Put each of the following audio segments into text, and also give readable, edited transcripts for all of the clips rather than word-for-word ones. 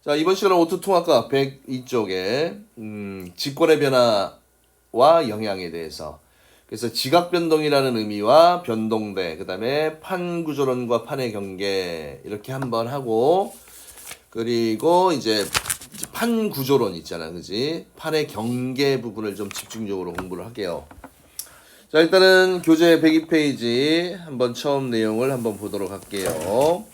자, 이번 시간은 오토통합과 102쪽에 직권의 변화와 영향에 대해서, 그래서 지각변동이라는 의미와 변동대, 그 다음에 판구조론과 판의 경계 이렇게 한번 하고, 그리고 이제 판구조론 있잖아, 그지? 판의 경계 부분을 좀 집중적으로 공부를 할게요. 자, 일단은 교재 102페이지 한번 처음 내용을 한번 보도록 할게요.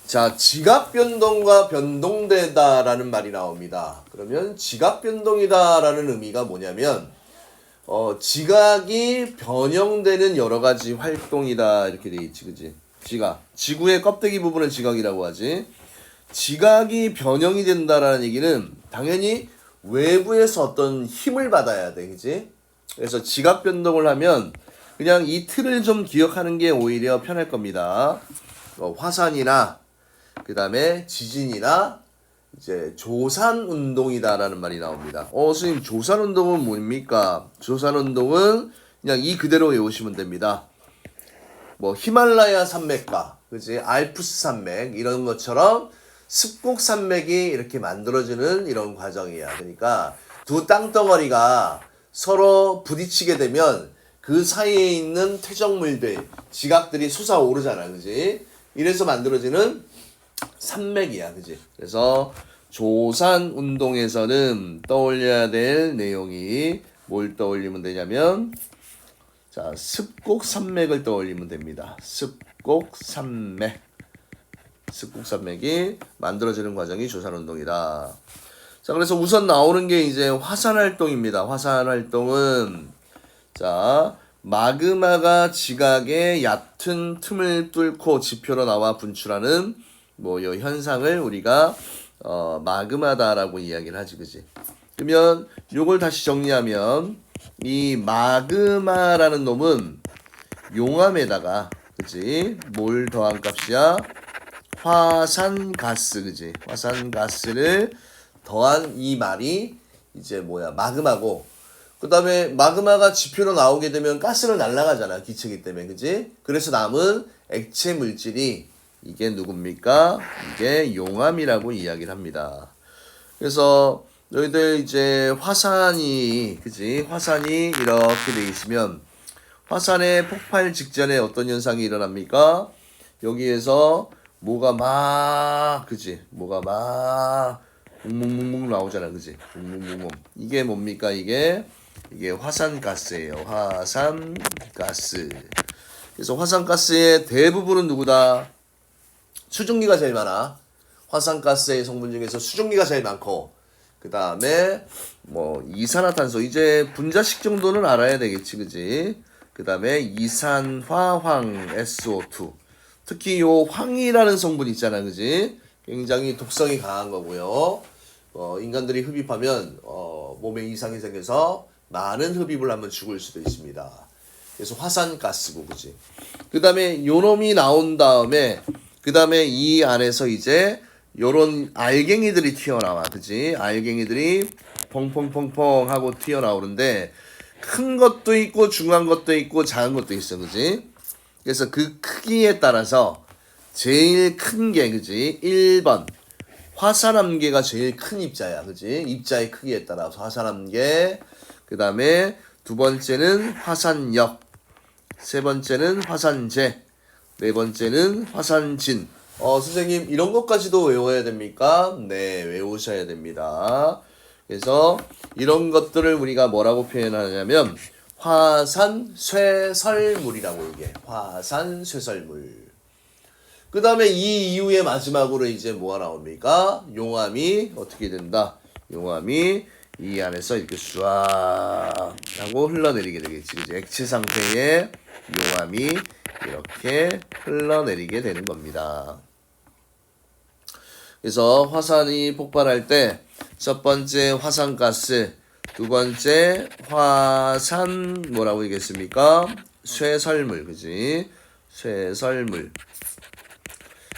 자, 지각변동과 변동되다라는 말이 나옵니다. 그러면 지각변동이다라는 의미가 뭐냐면 지각이 변형되는 여러 가지 활동이다 이렇게 돼 있지, 그지? 지각, 지구의 껍데기 부분을 지각이라고 하지. 지각이 변형이 된다라는 얘기는 당연히 외부에서 어떤 힘을 받아야 돼, 그지? 그래서 지각 변동을 하면 그냥 이 틀을 좀 기억하는 게 오히려 편할 겁니다. 화산이나 그 다음에 지진이나 이제 조산운동이다라는 말이 나옵니다. 선생님, 조산운동은 뭡니까? 조산운동은 그냥 이 그대로 외우시면 됩니다. 뭐 히말라야 산맥과 그지? 알프스 산맥 이런 것처럼 습곡 산맥이 이렇게 만들어지는 이런 과정이야. 그러니까 두 땅덩어리가 서로 부딪히게 되면 그 사이에 있는 퇴적물들, 지각들이 솟아오르잖아, 그지? 이래서 만들어지는 산맥이야, 그지? 그래서 조산운동에서는 떠올려야 될 내용이 뭘 떠올리면 되냐면, 자, 습곡산맥을 떠올리면 됩니다. 습곡산맥. 습곡산맥이 만들어지는 과정이 조산운동이다. 자, 그래서 우선 나오는 게 이제 화산활동입니다. 화산활동은, 자, 마그마가 지각의 얕은 틈을 뚫고 지표로 나와 분출하는 뭐 이 현상을 우리가 마그마다라고 이야기를 하지, 그지? 그러면 요걸 다시 정리하면 이 마그마라는 놈은 용암에다가, 그지? 뭘 더한 값이야? 화산가스, 그지? 화산가스를 더한 이 말이 이제 뭐야? 마그마고, 그 다음에 마그마가 지표로 나오게 되면 가스로 날아가잖아, 기체이기 때문에, 그지? 그래서 남은 액체 물질이 이게 누굽니까? 이게 용암이라고 이야기를 합니다. 그래서 너희들 이제 화산이, 그지? 화산이 이렇게 돼 있으면 화산의 폭발 직전에 어떤 현상이 일어납니까? 여기에서 뭐가 막, 그지? 뭐가 막 뭉뭉뭉뭉 나오잖아, 그지? 뭉뭉뭉뭉. 이게 뭡니까? 이게 화산가스예요. 화산가스. 그래서 화산가스의 대부분은 누구다? 수증기가 제일 많아. 화산가스의 성분 중에서 수증기가 제일 많고, 그 다음에 뭐 이산화탄소, 이제 분자식 정도는 알아야 되겠지, 그지? 그 다음에 이산화황 SO2. 특히 요 황이라는 성분 있잖아, 그지? 굉장히 독성이 강한 거고요. 인간들이 흡입하면 몸에 이상이 생겨서 많은 흡입을 하면 죽을 수도 있습니다. 그래서 화산가스고, 그지? 그 다음에 요놈이 나온 다음에, 그 다음에 이 안에서 이제 요런 알갱이들이 튀어나와, 그지? 알갱이들이 펑펑펑펑 하고 튀어나오는데, 큰 것도 있고 중간 것도 있고 작은 것도 있어, 그지? 그래서 그 크기에 따라서 제일 큰 게, 그지? 1번 화산암계가 제일 큰 입자야, 그지? 입자의 크기에 따라서 화산암계, 그 다음에 두 번째는 화산역, 세 번째는 화산재, 네 번째는 화산진. 선생님, 이런 것까지도 외워야 됩니까? 네, 외우셔야 됩니다. 그래서 이런 것들을 우리가 뭐라고 표현하냐면 화산쇠설물이라고 얘기해. 화산쇠설물. 그 다음에 이 이후에 마지막으로 이제 뭐가 나옵니까? 용암이 어떻게 된다? 용암이 이 안에서 이렇게 쏴 하고 흘러내리게 되겠지. 그치? 액체 상태의 용암이 이렇게 흘러내리게 되는 겁니다. 그래서 화산이 폭발할 때 첫 번째 화산가스, 두 번째 화산 뭐라고 얘기했습니까? 쇠설물, 그지? 쇠설물.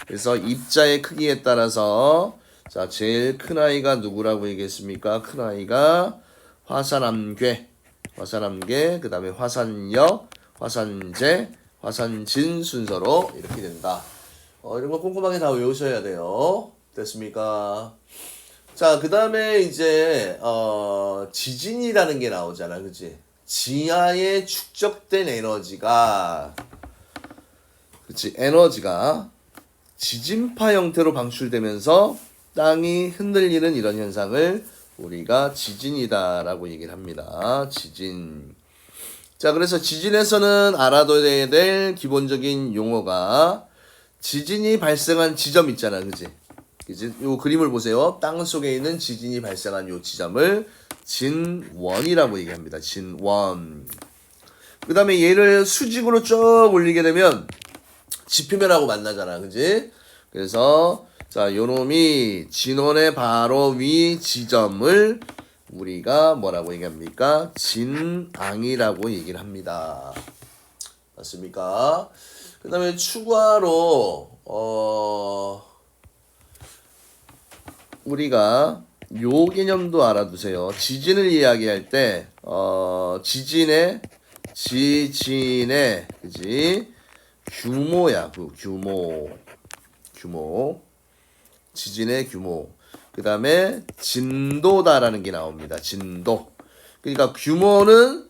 그래서 입자의 크기에 따라서, 자, 제일 큰 아이가 누구라고 얘기했습니까? 큰 아이가 화산암괴, 그 다음에 화산역, 화산재, 화산진 순서로 이렇게 된다. 이런 거 꼼꼼하게 다 외우셔야 돼요. 됐습니까? 자, 그 다음에 이제 지진이라는 게 나오잖아, 그치? 지하에 축적된 에너지가, 그치? 에너지가 지진파 형태로 방출되면서 땅이 흔들리는 이런 현상을 우리가 지진이다라고 얘기를 합니다. 지진. 자, 그래서 지진에서는 알아둬야 될 기본적인 용어가 지진이 발생한 지점 있잖아, 그지? 그지? 요 그림을 보세요. 땅 속에 있는 지진이 발생한 요 지점을 진원이라고 얘기합니다. 진원. 그 다음에 얘를 수직으로 쭉 올리게 되면 지표면하고 만나잖아, 그지? 그래서 자, 요놈이 진원의 바로 위 지점을 우리가 뭐라고 얘기합니까? 진앙이라고 얘기를 합니다. 맞습니까? 그 다음에 추가로 우리가 요 개념도 알아두세요. 지진을 이야기할 때 지진의 그지? 규모야. 그 규모. 지진의 규모. 그 다음에 진도다라는 게 나옵니다. 진도. 그러니까 규모는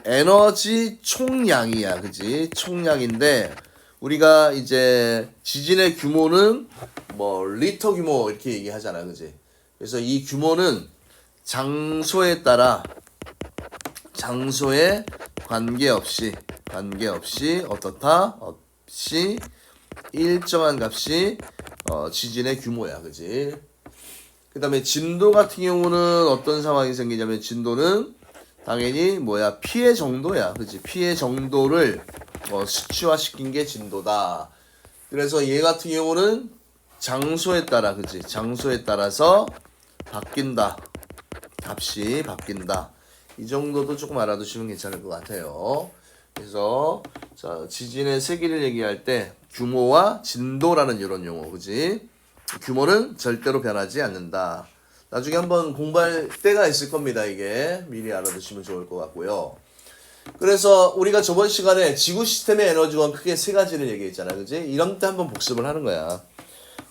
에너지 총량이야. 그지? 총량인데 우리가 이제 지진의 규모는 뭐 리터 규모 이렇게 얘기하잖아. 그지? 그래서 이 규모는 장소에 따라 장소에 관계없이 어떻다? 없이 일정한 값이 지진의 규모야. 그지? 그 다음에 진도 같은 경우는 어떤 상황이 생기냐면 진도는 당연히 뭐야? 피해 정도야. 그치? 피해 정도를 수치화시킨 게 진도다. 그래서 얘 같은 경우는 장소에 따라, 그치? 장소에 따라서 바뀐다. 값이 바뀐다. 이 정도도 조금 알아두시면 괜찮을 것 같아요. 그래서 자, 지진의 세기를 얘기할 때 규모와 진도라는 이런 용어, 그치? 규모는 절대로 변하지 않는다. 나중에 한번 공부할 때가 있을 겁니다. 이게 미리 알아두시면 좋을 것 같고요. 그래서 우리가 저번 시간에 지구 시스템의 에너지원 크게 세 가지를 얘기했잖아, 그지? 이런 때 한번 복습을 하는 거야.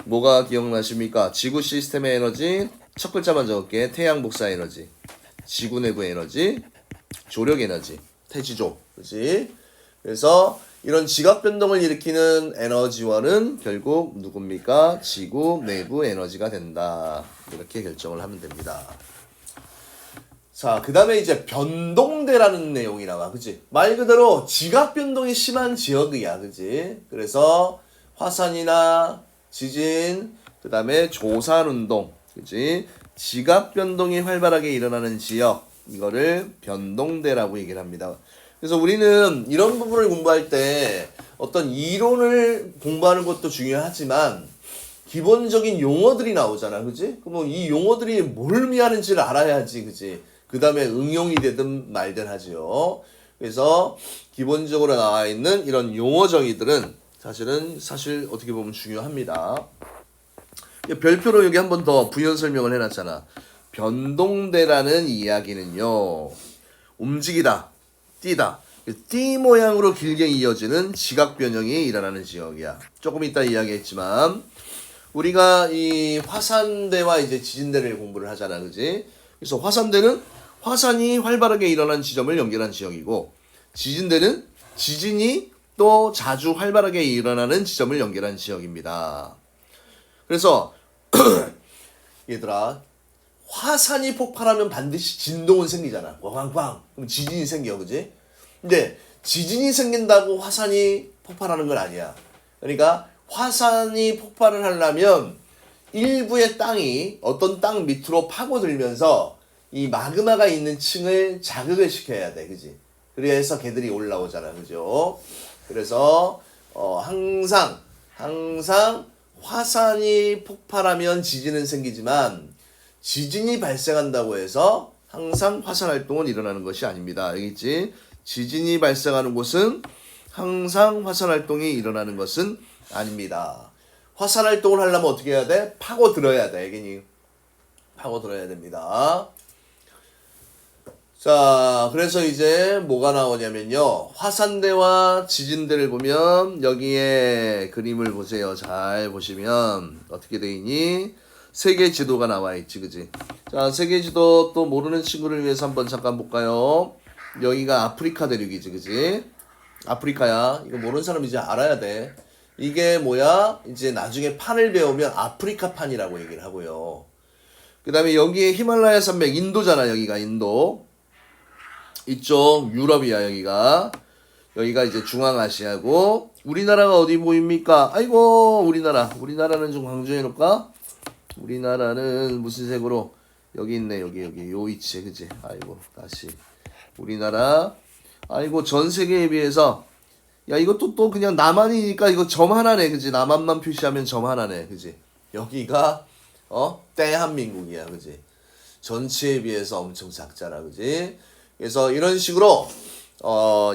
뭐가 기억나십니까? 지구 시스템의 에너지 첫 글자만 적을게. 태양 복사 에너지, 지구 내부 에너지, 조력 에너지, 태지조, 그지? 그래서 이런 지각 변동을 일으키는 에너지원은 결국 누굽니까? 지구 내부 에너지가 된다. 이렇게 결정을 하면 됩니다. 자, 그 다음에 이제 변동대라는 내용이 나와. 그치? 말 그대로 지각 변동이 심한 지역이야. 그치? 그래서 화산이나 지진, 그 다음에 조산운동, 그치? 지각 변동이 활발하게 일어나는 지역, 이거를 변동대라고 얘기를 합니다. 그래서 우리는 이런 부분을 공부할 때 어떤 이론을 공부하는 것도 중요하지만 기본적인 용어들이 나오잖아. 그치? 그럼 이 용어들이 뭘 의미하는지를 알아야지. 그치? 그 다음에 응용이 되든 말든 하지요. 그래서 기본적으로 나와 있는 이런 용어 정의들은 사실 어떻게 보면 중요합니다. 별표로 여기 한 번 더 부연 설명을 해놨잖아. 변동대라는 이야기는요, 움직이다, 뛰다, 띠 모양으로 길게 이어지는 지각 변형이 일어나는 지역이야. 조금 이따 이야기했지만 우리가 이 화산대와 이제 지진대를 공부를 하잖아, 그지? 그래서 화산대는 화산이 활발하게 일어나는 지점을 연결한 지역이고, 지진대는 지진이 또 자주 활발하게 일어나는 지점을 연결한 지역입니다. 그래서 얘들아, 화산이 폭발하면 반드시 진동은 생기잖아. 꽝꽝. 그럼 지진이 생겨, 그지? 근데 지진이 생긴다고 화산이 폭발하는 건 아니야. 그러니까 화산이 폭발을 하려면 일부의 땅이 어떤 땅 밑으로 파고들면서 이 마그마가 있는 층을 자극을 시켜야 돼, 그지? 그래서 걔들이 올라오잖아, 그죠? 그래서 항상 화산이 폭발하면 지진은 생기지만 지진이 발생한다고 해서 항상 화산 활동은 일어나는 것이 아닙니다. 알겠지? 지진이 발생하는 곳은 항상 화산 활동이 일어나는 것은 아닙니다. 화산 활동을 하려면 어떻게 해야 돼? 파고들어야 돼. 알겠니? 파고들어야 됩니다. 자, 그래서 이제 뭐가 나오냐면요. 화산대와 지진대를 보면 여기에 그림을 보세요. 잘 보시면 어떻게 돼 있니? 세계 지도가 나와 있지, 그지? 자, 세계 지도 또 모르는 친구를 위해서 한번 잠깐 볼까요? 여기가 아프리카 대륙이지, 그지? 아프리카야. 이거 모르는 사람 이제 알아야 돼. 이게 뭐야? 이제 나중에 판을 배우면 아프리카 판이라고 얘기를 하고요. 그 다음에 여기에 히말라야 산맥, 인도잖아, 여기가 인도. 이쪽 유럽이야, 여기가. 여기가 이제 중앙아시아고, 우리나라가 어디 보입니까? 아이고, 우리나라는 좀 강조해 놓을까? 우리나라는 무슨 색으로? 여기 있네, 여기, 요 위치에, 그지? 아이고, 다시. 우리나라. 아이고, 전 세계에 비해서, 야, 이것도 또 그냥 남한이니까 이거 점 하나네, 그지? 남한만 표시하면 점 하나네, 그지? 여기가, 대한민국이야, 그지? 전체에 비해서 엄청 작잖아, 그지? 그래서 이런 식으로,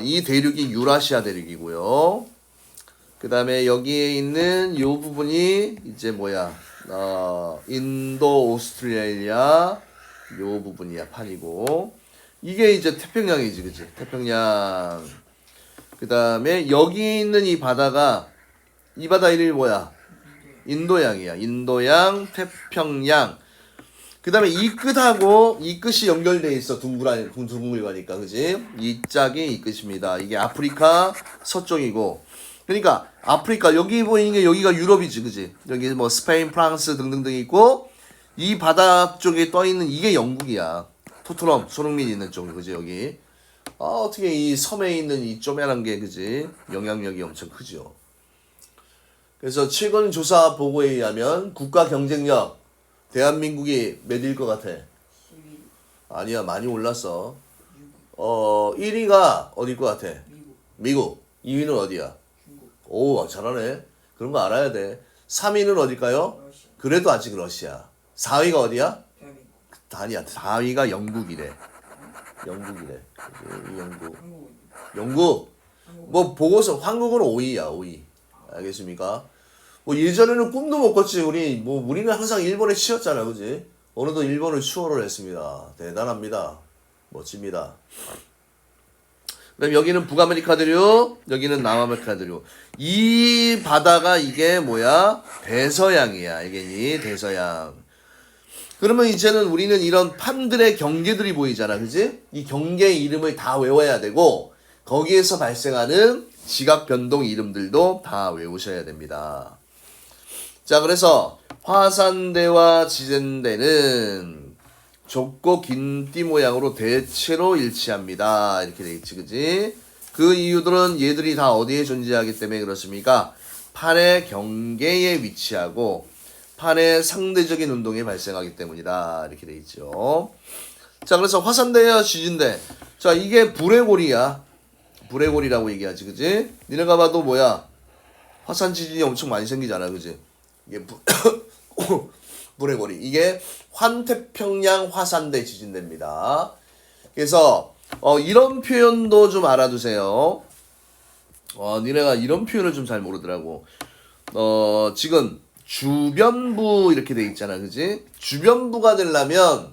이 대륙이 유라시아 대륙이고요. 그 다음에 여기에 있는 요 부분이 이제 뭐야, 인도, 오스트레일리아, 요 부분이야, 판이고. 이게 이제 태평양이지, 그지? 태평양. 그 다음에 여기 있는 이 바다가, 이 바다 이름이 뭐야? 인도양이야. 인도양, 태평양. 그 다음에 이 끝하고 이 끝이 연결돼 있어. 둥글거니까, 그지? 이 짝이 이 끝입니다. 이게 아프리카 서쪽이고. 그러니까 아프리카 여기 보이는 게 여기가 유럽이지, 그지? 여기 뭐 스페인, 프랑스 등등등 있고 이 바다 쪽에 떠 있는 이게 영국이야. 토트넘, 손흥민 있는 쪽, 그지? 여기. 어떻게 이 섬에 있는 이 쪼매난 게, 그지? 영향력이 엄청 크죠. 그래서 최근 조사 보고에 의하면 국가 경쟁력 대한민국이 몇일 것 같아? 12. 아니야, 많이 올랐어. 1위가 어딜 것 같아? 미국. 2위는 어디야? 중국. 오, 잘하네. 그런 거 알아야 돼. 3위는 어딜까요? 러시아. 그래도 아직 러시아. 4위가 어디야? 대한민국. 아니야, 4위가 영국이래. 영국이래. 영국. 한국은. 영국. 뭐 보고서 한국은 5위야, 5위. 알겠습니까? 뭐 예전에는 꿈도 못 꿨지. 우리는 항상 일본에 치였잖아, 그지? 어느덧 일본을 추월을 했습니다. 대단합니다. 멋집니다. 그다음 여기는 북아메리카 대륙, 여기는 남아메리카 대륙. 이 바다가 이게 뭐야? 대서양이야, 알겠니? 대서양. 그러면 이제는 우리는 이런 판들의 경계들이 보이잖아, 그지? 이 경계의 이름을 다 외워야 되고 거기에서 발생하는 지각 변동 이름들도 다 외우셔야 됩니다. 자, 그래서 화산대와 지진대는 좁고 긴 띠 모양으로 대체로 일치합니다. 이렇게 돼 있지, 그지? 그 이유들은 얘들이 다 어디에 존재하기 때문에 그렇습니까? 판의 경계에 위치하고 판의 상대적인 운동이 발생하기 때문이다. 이렇게 돼 있죠. 자, 그래서 화산대와 지진대. 자, 이게 불의 고리야. 불의 고리라고 얘기하지, 그지? 니네가 봐도 뭐야? 화산 지진이 엄청 많이 생기잖아, 그지? 이게 불의 고리. 이게 환태평양 화산대 지진대입니다. 그래서 이런 표현도 좀 알아두세요. 니네가 이런 표현을 좀 잘 모르더라고. 지금 주변부 이렇게 돼 있잖아, 그지? 주변부가 되려면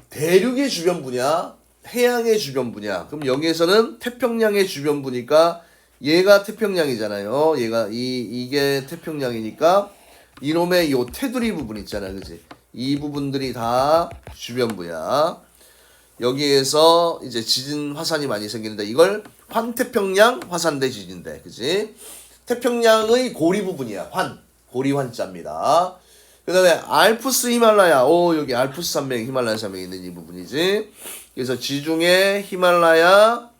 대륙의 주변부냐, 해양의 주변부냐. 그럼 여기에서는 태평양의 주변부니까 얘가 태평양이잖아요. 이게 태평양이니까 이놈의 요 테두리 부분 있잖아, 그지? 이 부분들이 다 주변부야. 여기에서 이제 지진 화산이 많이 생기는데 이걸 환태평양 화산대 지진대, 그지? 태평양의 고리 부분이야. 고리 환자입니다. 그 다음에 알프스 히말라야. 여기 알프스 산맥, 히말라야 산맥이 있는 이 부분이지. 그래서 지중해, 히말라야,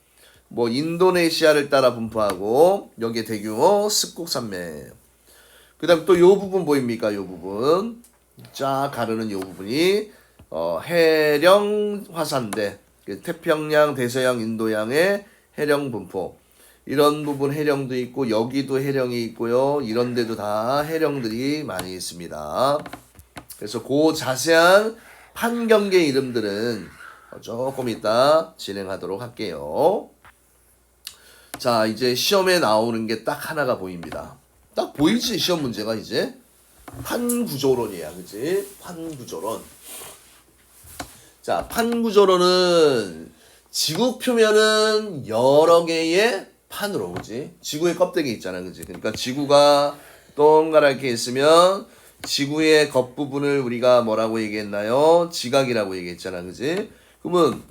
뭐 인도네시아를 따라 분포하고 여기에 대규모 습곡 산맥. 그 다음 또 요 부분 보입니까? 요 부분 쫙 가르는 요 부분이 해령 화산대, 태평양, 대서양, 인도양의 해령 분포. 이런 부분 해령도 있고 여기도 해령이 있고요. 이런 데도 다 해령들이 많이 있습니다. 그래서 그 자세한 판경계 이름들은 조금 이따 진행하도록 할게요. 자, 이제 시험에 나오는 게 딱 하나가 보입니다. 딱 보이지? 시험 문제가 이제 판구조론이야, 그치? 판구조론. 자, 판 구조로는 지구 표면은 여러 개의 판으로, 그지? 지구의 껍데기 있잖아, 그지? 그러니까 지구가 동그랗게 있으면 지구의 겉부분을 우리가 뭐라고 얘기했나요? 지각이라고 얘기했잖아, 그지? 그러면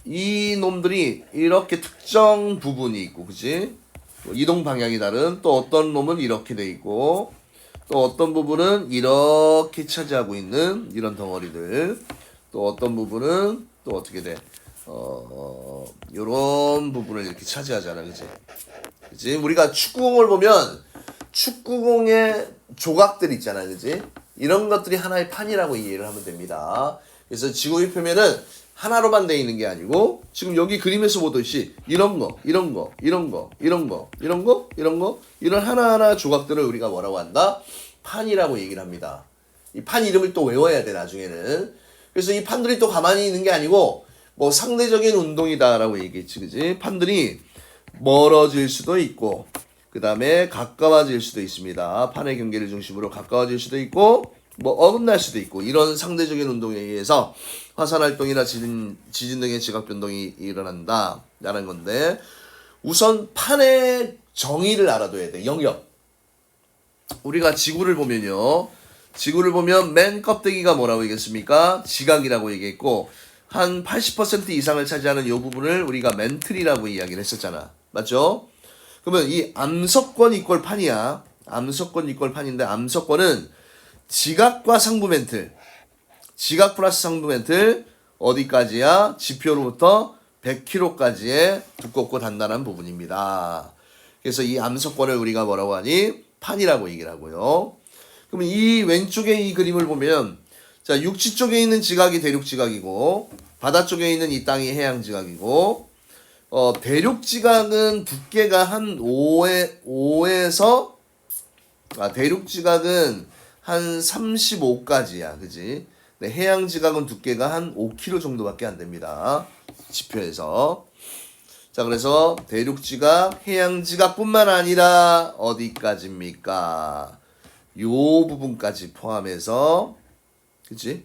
이 놈들이 이렇게 특정 부분이 있고, 그지? 이동 방향이 다른 또 어떤 놈은 이렇게 돼 있고, 또 어떤 부분은 이렇게 차지하고 있는 이런 덩어리들, 또 어떤 부분은 또 어떻게 돼? 요런 부분을 이렇게 차지하잖아, 그지? 그지? 우리가 축구공을 보면 축구공의 조각들 있잖아, 그지? 이런 것들이 하나의 판이라고 이해를 하면 됩니다. 그래서 지구의 표면은 하나로만 돼 있는 게 아니고 지금 여기 그림에서 보듯이 이런 거, 이런 거, 이런 거, 이런 거, 이런 거, 이런 거, 이런 하나하나 조각들을 우리가 뭐라고 한다? 판이라고 얘기를 합니다. 이 판 이름을 또 외워야 돼, 나중에는. 그래서 이 판들이 또 가만히 있는 게 아니고 뭐 상대적인 운동이다라고 얘기했지, 그지? 판들이 멀어질 수도 있고 그 다음에 가까워질 수도 있습니다. 판의 경계를 중심으로 가까워질 수도 있고 뭐 어긋날 수도 있고 이런 상대적인 운동에 의해서 화산활동이나 지진 등의 지각 변동이 일어난다 라는 건데, 우선 판의 정의를 알아둬야 돼. 영역. 우리가 지구를 보면요, 지구를 보면 맨 껍데기가 뭐라고 얘기했습니까? 지각이라고 얘기했고 한 80% 이상을 차지하는 이 부분을 우리가 멘틀이라고 이야기를 했었잖아. 맞죠? 그러면 이 암석권 이꼴 판이야. 암석권 이꼴 판인데, 암석권은 지각과 상부 멘틀, 지각 플러스 상부 멘틀 어디까지야? 지표로부터 100km까지의 두껍고 단단한 부분입니다. 그래서 이 암석권을 우리가 뭐라고 하니? 판이라고 얘기를 하고요. 그러면 이 왼쪽에 이 그림을 보면, 자, 육지 쪽에 있는 지각이 대륙 지각이고 바다 쪽에 있는 이 땅이 해양 지각이고, 대륙 지각은 두께가 한 5에서 대륙 지각은 한 35까지야, 그지? 네, 해양 지각은 두께가 한 5km 정도밖에 안 됩니다. 지표에서. 자, 그래서 대륙 지각, 해양 지각뿐만 아니라 어디까지입니까? 요 부분까지 포함해서, 그치?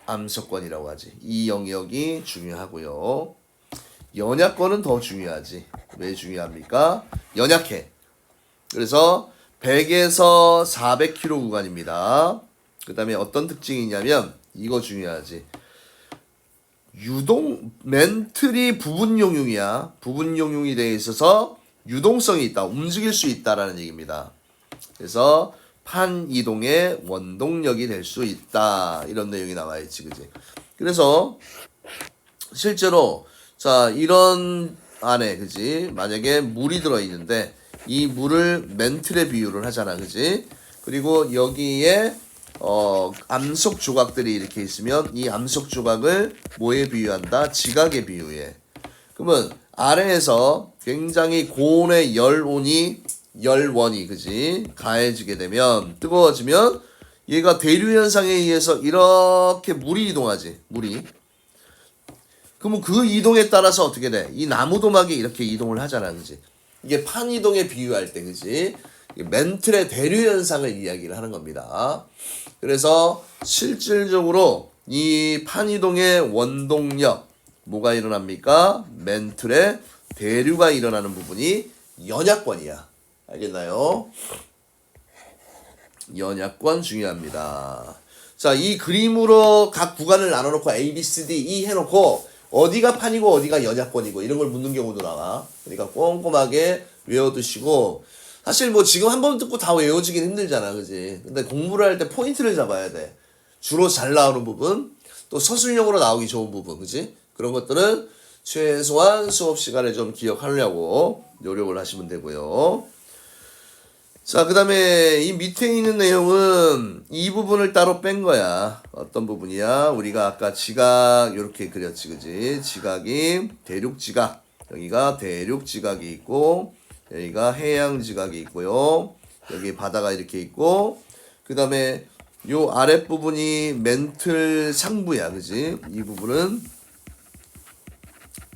암석권이라고 하지. 이 영역이 중요하고요. 연약권은 더 중요하지. 왜 중요합니까? 연약해. 그래서 100에서 400km 구간입니다. 그 다음에 어떤 특징이 있냐면 이거 중요하지. 멘틀이 부분 용융이야. 부분 용융이 되어 있어서 유동성이 있다. 움직일 수 있다라는 얘기입니다. 그래서 판 이동의 원동력이 될 수 있다. 이런 내용이 나와 있지, 그지? 그래서 실제로 자, 이런 안에, 그지? 만약에 물이 들어있는데 이 물을 멘틀에 비유를 하잖아, 그지? 그리고 여기에 암석 조각들이 이렇게 있으면 이 암석 조각을 뭐에 비유한다? 지각에 비유해. 그러면 아래에서 굉장히 고온의 열원이, 그지? 가해지게 되면, 뜨거워지면 얘가 대류 현상에 의해서 이렇게 물이 이동하지, 물이. 그러면 그 이동에 따라서 어떻게 돼? 이 나무도막이 이렇게 이동을 하잖아, 그지? 이게 판 이동에 비유할 때, 그지? 멘틀의 대류 현상을 이야기를 하는 겁니다. 그래서 실질적으로 이 판 이동의 원동력, 뭐가 일어납니까? 멘틀의 대류가 일어나는 부분이 연약권이야. 알겠나요? 연약권 중요합니다. 자, 이 그림으로 각 구간을 나눠놓고 A, B, C, D, E 해놓고 어디가 판이고 어디가 연약권이고 이런 걸 묻는 경우도 나와. 그러니까 꼼꼼하게 외워두시고, 사실 뭐 지금 한 번 듣고 다 외워지긴 힘들잖아, 그지? 근데 공부를 할 때 포인트를 잡아야 돼. 주로 잘 나오는 부분, 또 서술형으로 나오기 좋은 부분, 그지? 그런 것들은 최소한 수업 시간에 좀 기억하려고 노력을 하시면 되고요. 자, 그 다음에 이 밑에 있는 내용은 이 부분을 따로 뺀 거야. 어떤 부분이야? 우리가 아까 지각 이렇게 그렸지, 그지? 지각이 대륙 지각, 여기가 대륙 지각이 있고 여기가 해양 지각이 있고요. 여기 바다가 이렇게 있고, 그 다음에 요 아랫부분이 멘틀 상부야, 그지? 이 부분은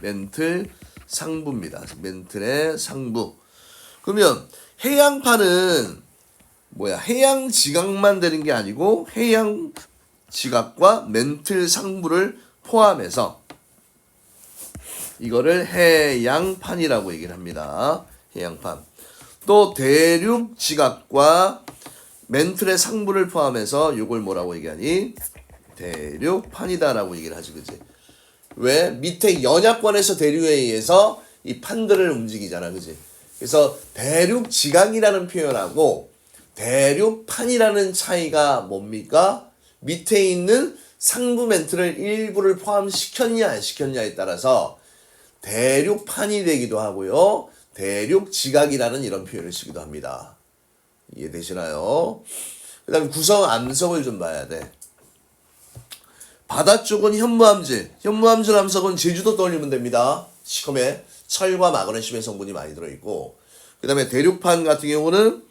멘틀 상부입니다. 멘틀의 상부. 그러면 해양판은 뭐야? 해양 지각만 되는 게 아니고 해양 지각과 멘틀 상부를 포함해서 이거를 해양판이라고 얘기를 합니다. 해양판. 또 대륙 지각과 멘틀의 상부를 포함해서 이걸 뭐라고 얘기하니? 대륙판이다라고 얘기를 하지, 그지? 왜? 밑에 연약권에서 대류에 의해서 이 판들을 움직이잖아, 그지? 그래서 대륙 지각이라는 표현하고 대륙판이라는 차이가 뭡니까? 밑에 있는 상부 멘트를 일부를 포함시켰냐 안 시켰냐에 따라서 대륙판이 되기도 하고요. 대륙 지각이라는 이런 표현을 쓰기도 합니다. 이해되시나요? 그 다음에 구성 암석을 좀 봐야 돼. 바다 쪽은 현무암질. 현무암질 암석은 제주도 떠올리면 됩니다. 시커매 철과 마그네슘의 성분이 많이 들어있고, 그 다음에 대륙판 같은 경우는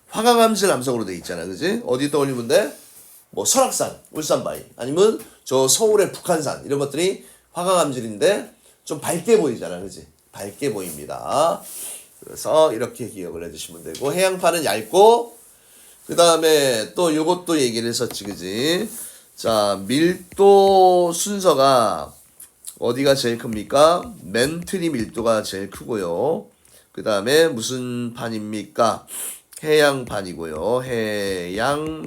화강암질 암석으로 돼 있잖아, 그지? 어디 떠올리면 돼? 뭐 설악산, 울산바위, 아니면 저 서울의 북한산, 이런 것들이 화강암질인데 좀 밝게 보이잖아, 그지? 밝게 보입니다. 그래서 이렇게 기억을 해주시면 되고, 해양판은 얇고, 그 다음에 또 요것도 얘기를 했었지, 그지? 자, 밀도 순서가 어디가 제일 큽니까? 멘틀이 밀도가 제일 크고요. 그 다음에 무슨 판입니까? 해양판이고요. 해양판이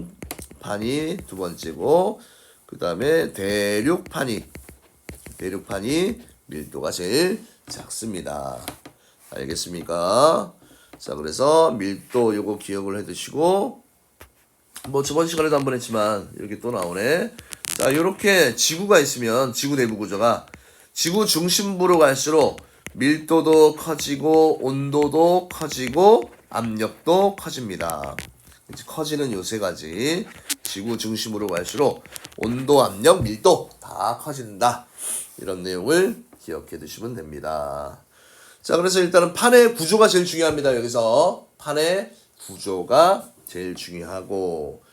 두 번째고, 그 다음에 대륙판이 밀도가 제일 작습니다. 알겠습니까? 자, 그래서 밀도 요거 기억을 해두시고, 뭐 저번 시간에도 한번 했지만 이렇게 또 나오네. 자, 요렇게 지구가 있으면 지구 내부 구조가 지구 중심부로 갈수록 밀도도 커지고 온도도 커지고 압력도 커집니다. 이제 커지는 요 세 가지. 지구 중심으로 갈수록 온도, 압력, 밀도 다 커진다. 이런 내용을 기억해 두시면 됩니다. 자, 그래서 일단은 판의 구조가 제일 중요합니다. 여기서 판의 구조가 제일 중요하고,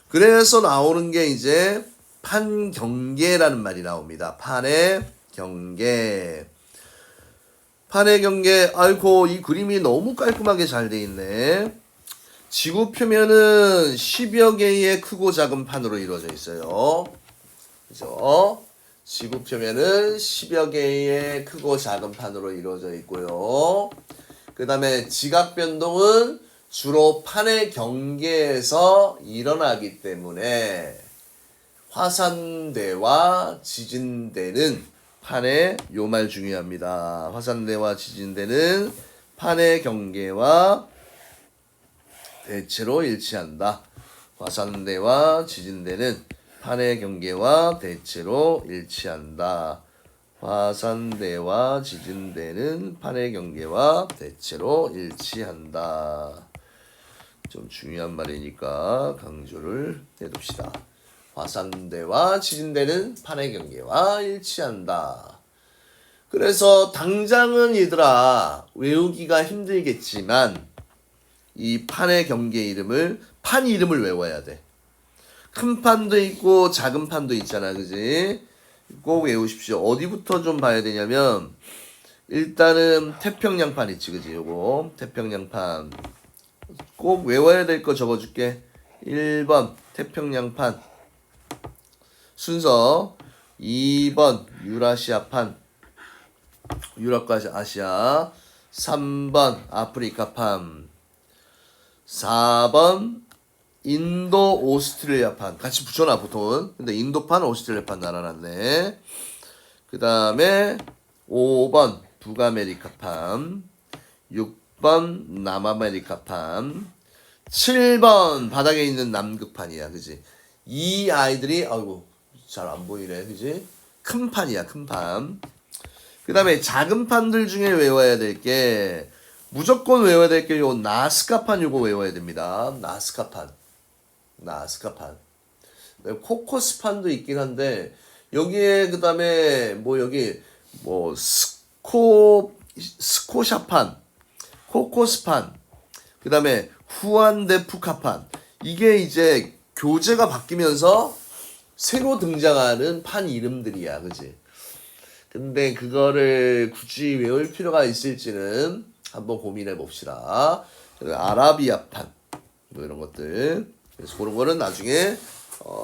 그래서 나오는 게 이제 판경계라는 말이 나옵니다. 판의 경계. 판의 경계. 아이고, 이 그림이 너무 깔끔하게 잘 돼 있네. 지구 표면은 10여 개의 크고 작은 판으로 이루어져 있어요. 그죠? 지구 표면은 10여 개의 크고 작은 판으로 이루어져 있고요. 그 다음에 지각 변동은 주로 판의 경계에서 일어나기 때문에 화산대와 지진대는 판의 요 말 중요합니다. 화산대와 지진대는 판의 경계와 대체로 일치한다. 화산대와 지진대는 판의 경계와 대체로 일치한다. 화산대와 지진대는 판의 경계와 대체로 일치한다. 좀 중요한 말이니까 강조를 해둡시다. 화산대와 지진대는 판의 경계와 일치한다. 그래서 당장은 얘들아 외우기가 힘들겠지만 이 판의 경계 이름을, 판 이름을 외워야 돼. 큰 판도 있고 작은 판도 있잖아, 그지? 꼭 외우십시오. 어디부터 좀 봐야 되냐면 일단은 태평양판 있지, 그지? 요거 태평양판 꼭 외워야 될 거 적어줄게. 1번 태평양판 순서, 2번 유라시아판, 유럽과 아시아, 3번 아프리카판, 4번 인도 오스트레일리아판. 같이 붙여놔 보통은. 근데 인도판 오스트레일리아판 나눠놨네. 그 다음에 5번 북아메리카판, 6번 남아메리카판, 7번 바닥에 있는 남극판이야, 그지? 이 아이들이 아이고 잘 안 보이네, 그지? 큰 판이야, 큰 판. 그 다음에 작은 판들 중에 외워야 될 게, 무조건 외워야 될 게 요 나스카판, 요거 외워야 됩니다. 나스카판. 코코스판도 있긴 한데 여기에 그 다음에 뭐 여기 뭐 스코샤판, 코코스판, 그 다음에 후안데푸카판, 이게 이제 교재가 바뀌면서 새로 등장하는 판 이름들이야, 그지? 근데 그거를 굳이 외울 필요가 있을지는 한번 고민해 봅시다. 아라비아판 뭐 이런 것들. 그래서 그런 거는 나중에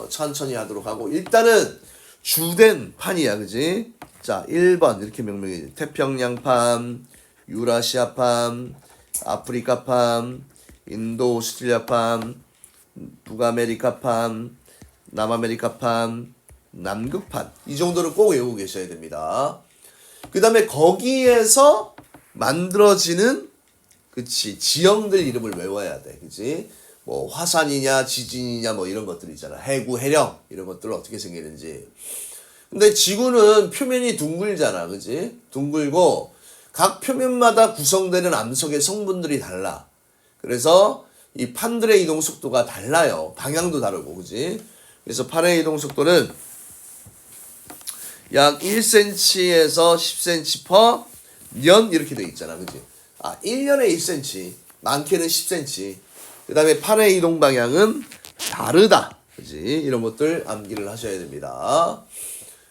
천천히 하도록 하고 일단은 주된 판이야, 그지? 자, 1번 이렇게 명명해. 태평양판, 유라시아판, 아프리카판, 인도 오스트레일리아판, 북아메리카판, 남아메리카판, 남극판. 이 정도를 꼭 외우고 계셔야 됩니다. 그 다음에 거기에서 만들어지는 그치 지형들 이름을 외워야 돼, 그치? 뭐 화산이냐 지진이냐 뭐 이런 것들 있잖아. 해구, 해령 이런 것들 어떻게 생기는지. 근데 지구는 표면이 둥글잖아, 그치? 둥글고 각 표면마다 구성되는 암석의 성분들이 달라. 그래서 이 판들의 이동 속도가 달라요. 방향도 다르고, 그치? 그래서 판의 이동 속도는 약 1cm에서 10cm per 년 이렇게 돼 있잖아, 그치? 1년에 1cm, 많게는 10cm. 그 다음에 판의 이동 방향은 다르다, 그치? 이런 것들 암기를 하셔야 됩니다.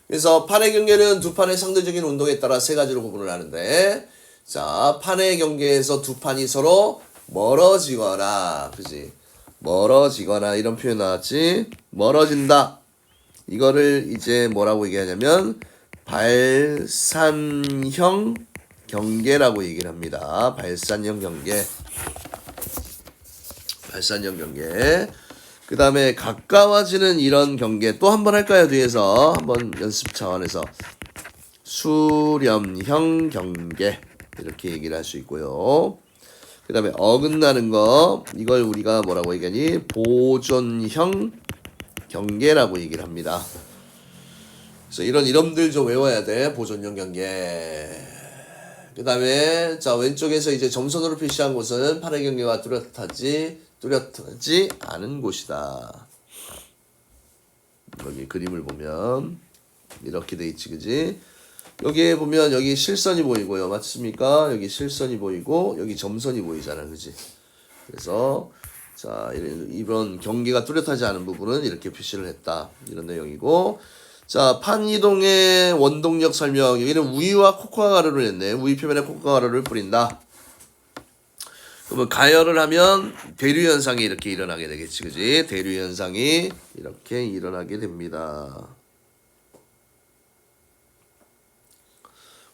그래서 판의 경계는 두 판의 상대적인 운동에 따라 세 가지로 구분을 하는데, 자, 판의 경계에서 두 판이 서로 멀어지거나, 그지? 멀어지거나 이런 표현 나왔지? 멀어진다. 이거를 이제 뭐라고 얘기하냐면 발산형 경계라고 얘기를 합니다. 발산형 경계. 발산형 경계. 그 다음에 가까워지는 이런 경계 또 한 번 할까요? 뒤에서 한번 연습 차원에서 수렴형 경계 이렇게 얘기를 할 수 있고요. 그 다음에 어긋나는 거 이걸 우리가 뭐라고 얘기하니? 보존형 경계라고 얘기를 합니다. 그래서 이런 이름들 좀 외워야 돼. 보존형 경계. 그 다음에 자 왼쪽에서 이제 점선으로 표시한 곳은 판의 경계가 뚜렷하지 않은 곳이다. 여기 그림을 보면 이렇게 돼 있지, 그지? 여기에 보면 여기 실선이 보이고요, 맞습니까? 여기 실선이 보이고 여기 점선이 보이잖아, 그지? 그래서 자 이런 경계가 뚜렷하지 않은 부분은 이렇게 표시를 했다, 이런 내용이고. 자, 판 이동의 원동력 설명. 여기는 우유와 코코아 가루를 했네. 우유 표면에 코코아 가루를 뿌린다. 그러면 가열을 하면 대류 현상이 이렇게 일어나게 되겠지, 그지? 대류 현상이 이렇게 일어나게 됩니다.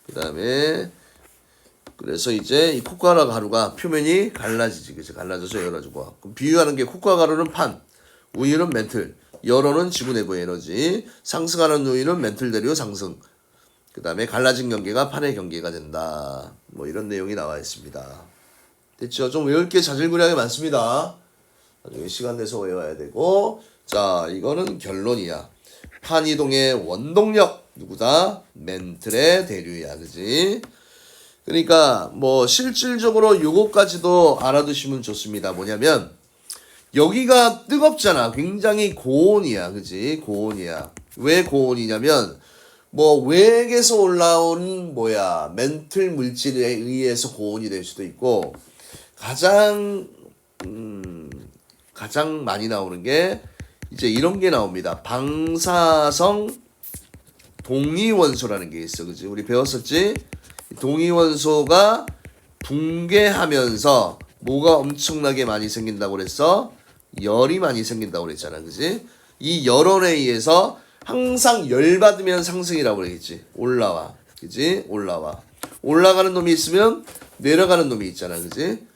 그 다음에 그래서 이제 이 코코아 가루가 표면이 갈라지지, 그치? 갈라져서 열어주고. 그럼 비유하는 게 코코아 가루는 판, 우유는 멘틀, 열어는 지구 내부의 에너지, 상승하는 우유는 멘틀 대류 상승. 그 다음에 갈라진 경계가 판의 경계가 된다. 뭐 이런 내용이 나와 있습니다. 됐죠? 좀 외울 게 자질구레하게 많습니다. 나중에 시간 내서 외워야 되고. 자, 이거는 결론이야. 판 이동의 원동력 누구다? 멘틀의 대류야, 그지? 그러니까 뭐 실질적으로 요거까지도 알아두시면 좋습니다. 뭐냐면 여기가 뜨겁잖아. 굉장히 고온이야, 그지? 고온이야. 왜 고온이냐면 뭐 외액에서 올라온 멘틀 물질에 의해서 고온이 될 수도 있고, 가장 많이 나오는 게 이제 이런 게 나옵니다. 방사성 동위원소라는 게 있어, 그지? 우리 배웠었지? 동위원소가 붕괴하면서 뭐가 엄청나게 많이 생긴다고 그랬어? 열이 많이 생긴다고 그랬잖아, 그지? 이 열원에 의해서 항상 열 받으면 상승이라고 그랬지. 올라와, 그지? 올라가는 놈이 있으면 내려가는 놈이 있잖아, 그지?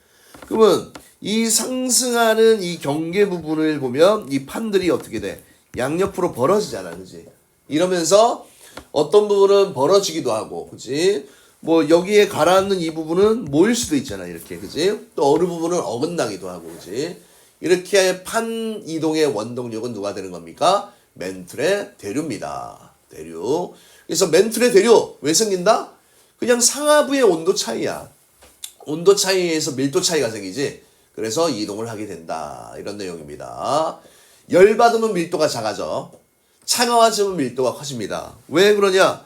그러면 이 상승하는 이 경계 부분을 보면 이 판들이 어떻게 돼? 양옆으로 벌어지잖아, 그지? 이러면서 어떤 부분은 벌어지기도 하고, 그지? 뭐 여기에 가라앉는 이 부분은 모일 수도 있잖아, 이렇게, 그지? 또 어느 부분은 어긋나기도 하고, 그지? 이렇게 판 이동의 원동력은 누가 되는 겁니까? 멘틀의 대류입니다. 대류. 그래서 멘틀의 대류 왜 생긴다? 그냥 상하부의 온도 차이야. 온도 차이에서 밀도 차이가 생기지. 그래서 이동을 하게 된다. 이런 내용입니다. 열 받으면 밀도가 작아져. 차가워지면 밀도가 커집니다. 왜 그러냐?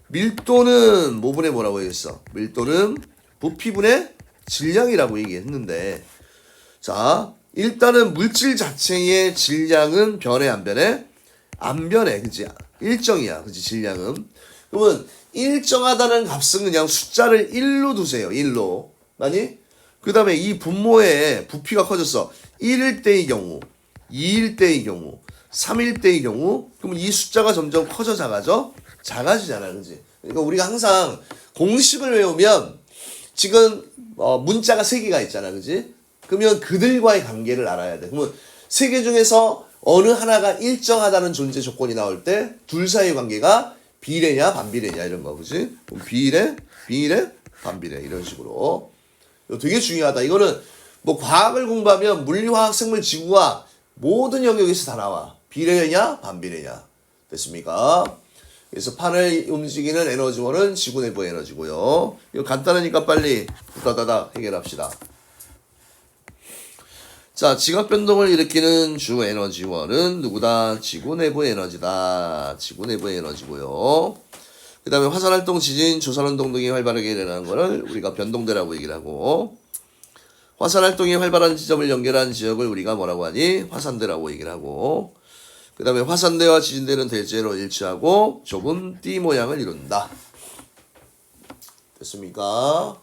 밀도는 뭐분의 뭐라고 얘기했어? 밀도는 부피분의 질량이라고 얘기했는데, 자, 일단은 물질 자체의 질량은 변해 안 변해? 안 변해, 그치? 일정이야, 그치? 질량은. 그러면 일정하다는 값은 그냥 숫자를 1로 두세요. 1로. 아니? 그 다음에 이 분모의 부피가 커졌어. 1일 때의 경우, 2일 때의 경우, 3일 때의 경우 그럼 이 숫자가 점점 커져 작아져? 작아지잖아, 그지? 그러니까 우리가 항상 공식을 외우면 지금 문자가 3개가 있잖아, 그지? 그러면 그들과의 관계를 알아야 돼. 그러면 3개 중에서 어느 하나가 일정하다는 존재 조건이 나올 때 둘 사이의 관계가 비례냐 반비례냐 이런 거, 그지? 비례, 반비례 이런 식으로. 이거 되게 중요하다. 이거는 뭐 과학을 공부하면 물리화학, 생물, 지구과학 모든 영역에서 다 나와. 비례냐 반비례냐. 됐습니까? 그래서 판을 움직이는 에너지원은 지구 내부 에너지고요. 이거 간단하니까 빨리 후다다닥 해결합시다. 자, 지각 변동을 일으키는 주 에너지원은 누구다? 지구 내부 에너지다. 지구 내부 에너지고요. 그 다음에 화산활동, 지진, 조산운동 등이 활발하게 일어나는 것을 우리가 변동대라고 얘기를 하고, 화산활동이 활발한 지점을 연결한 지역을 우리가 뭐라고 하니? 화산대라고 얘기를 하고, 그 다음에 화산대와 지진대는 대체로 일치하고 좁은 띠 모양을 이룬다. 됐습니까?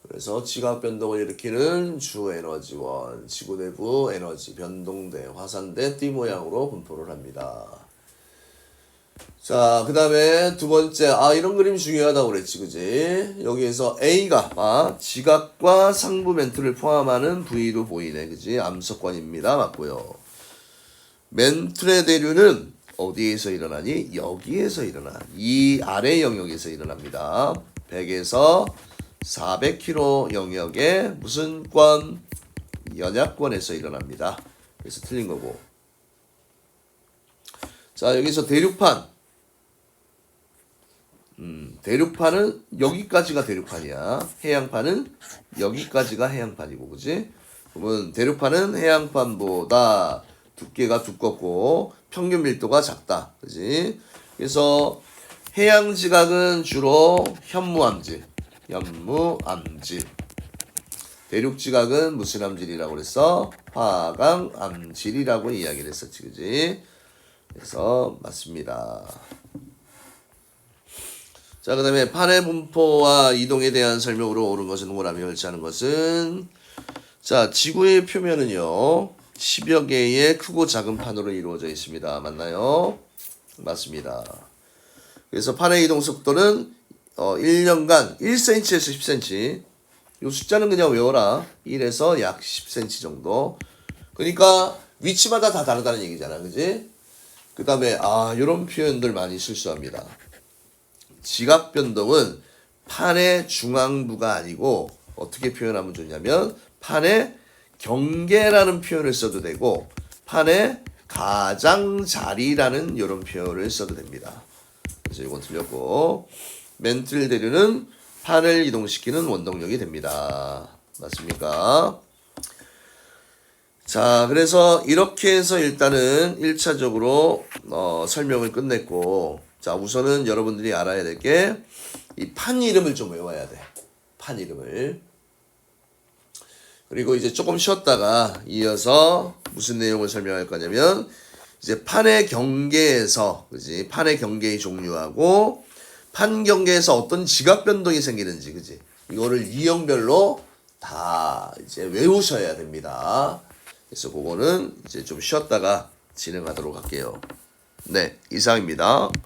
그래서 지각 변동을 일으키는 주 에너지원, 지구 내부 에너지, 변동대, 화산대, 띠 모양으로 분포를 합니다. 자, 그 다음에 두 번째, 이런 그림이 중요하다고 그랬지, 그지? 여기에서 A가 지각과 상부 멘트를 포함하는 V로 보이네, 그지? 암석관입니다. 맞고요. 멘틀의 대류는 어디에서 일어나니? 여기에서 일어나. 이 아래 영역에서 일어납니다. 100에서 400km 영역의 무슨 권? 연약권에서 일어납니다. 그래서 틀린 거고. 자, 여기서 대륙판. 대륙판은 여기까지가 대륙판이야. 해양판은 여기까지가 해양판이고, 그지? 그러면 대륙판은 해양판보다 두께가 두껍고 평균 밀도가 작다. 그지? 그래서 해양 지각은 주로 현무암질. 대륙 지각은 무슨 암질이라고 그랬어? 화강 암질이라고 이야기를 했었지. 그지? 그래서 맞습니다. 자, 그 다음에 판의 분포와 이동에 대한 설명으로 옳은 것은 동그라미 설치하는 것은, 자, 지구의 표면은요 10여 개의 크고 작은 판으로 이루어져 있습니다. 맞나요? 맞습니다. 그래서 판의 이동 속도는 1년간 1cm에서 10cm. 이 숫자는 그냥 외워라. 1에서 약 10cm 정도. 그러니까 위치마다 다 다르다는 얘기잖아. 그지? 그 다음에 이런 표현들 많이 실수합니다. 지각 변동은 판의 중앙부가 아니고 어떻게 표현하면 좋냐면 판의 경계라는 표현을 써도 되고 판의 가장자리라는 이런 표현을 써도 됩니다. 그래서 이건 틀렸고, 멘틀 대류는 판을 이동시키는 원동력이 됩니다. 맞습니까? 자, 그래서 이렇게 해서 일단은 1차적으로 설명을 끝냈고, 자, 우선은 여러분들이 알아야 될 게 이 판 이름을 좀 외워야 돼. 판 이름을. 그리고 이제 조금 쉬었다가 이어서 무슨 내용을 설명할 거냐면, 이제 판의 경계에서, 그지? 판의 경계의 종류하고 판 경계에서 어떤 지각 변동이 생기는지, 그지? 이거를 유형별로 다 이제 외우셔야 됩니다. 그래서 그거는 이제 좀 쉬었다가 진행하도록 할게요. 네, 이상입니다.